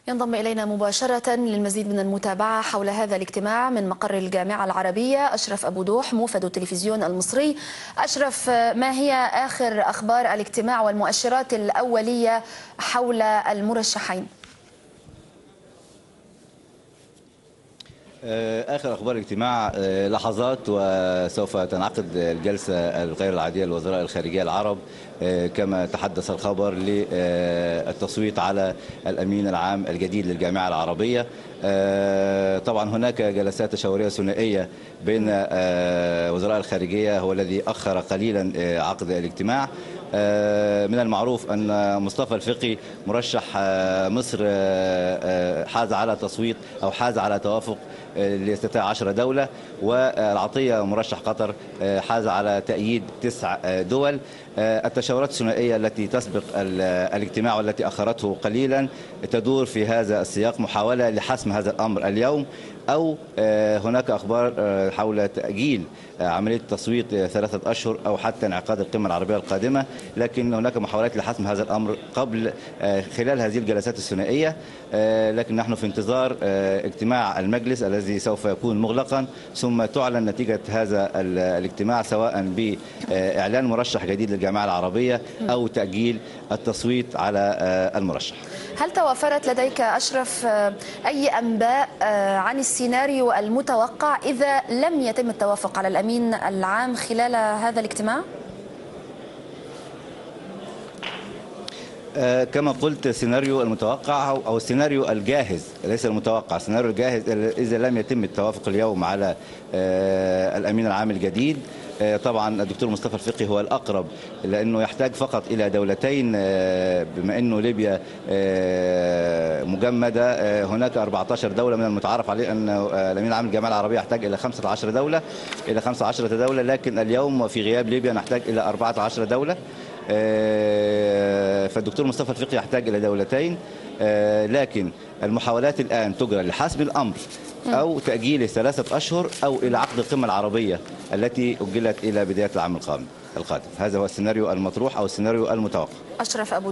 ينضم إلينا مباشرة للمزيد من المتابعة حول هذا الاجتماع من مقر الجامعة العربية أشرف أبو دوح موفد التلفزيون المصري. أشرف، ما هي آخر أخبار الاجتماع والمؤشرات الأولية حول المرشحين؟ آخر أخبار الاجتماع لحظات وسوف تنعقد الجلسة الغير العادية لوزراء الخارجية العرب كما تحدث الخبر للتصويت على الأمين العام الجديد للجامعة العربية. طبعا هناك جلسات تشاورية ثنائية بين وزراء الخارجية هو الذي أخر قليلا عقد الاجتماع. من المعروف أن مصطفى الفقي مرشح مصر حاز على تصويت أو حاز على توافق لاستفتاء 10 دولة، والعطية مرشح قطر حاز على تأييد 9 دول. التشاورات الثنائية التي تسبق الاجتماع والتي أخرته قليلا تدور في هذا السياق، محاولة لحسم هذا الأمر اليوم، أو هناك أخبار حول تأجيل عملية التصويت 3 أشهر أو حتى انعقاد القمة العربية القادمة. لكن هناك محاولات لحسم هذا الأمر قبل خلال هذه الجلسات الثنائية. لكن نحن في انتظار اجتماع المجلس الذي سوف يكون مغلقا، ثم تعلن نتيجة هذا الاجتماع سواء بإعلان مرشح جديد للجامعة العربية أو تأجيل التصويت على المرشح. هل توفرت لديك أشرف أي أنباء عن السيناريو المتوقع إذا لم يتم التوافق على الأمين العام خلال هذا الاجتماع؟ كما قلت، السيناريو المتوقع أو السيناريو الجاهز، ليس المتوقع، السيناريو الجاهز إذا لم يتم التوافق اليوم على الأمين العام الجديد. طبعا الدكتور مصطفى الفقي هو الأقرب، لأنه يحتاج فقط إلى دولتين، بما أنه ليبيا مجمدة. هناك 14 دولة، من المتعارف عليه أن الأمين العام للجامعة العربية يحتاج إلى 15 دولة، لكن اليوم وفي غياب ليبيا نحتاج إلى 14 دولة. فالدكتور مصطفى الفقي يحتاج إلى دولتين، لكن المحاولات الآن تجرى لحسم الأمر أو تأجيله 3 أشهر أو إلى عقد القمة العربية التي أجلت إلى بداية العام القادم. هذا هو السيناريو المطروح أو السيناريو المتوقع. أشرف أبو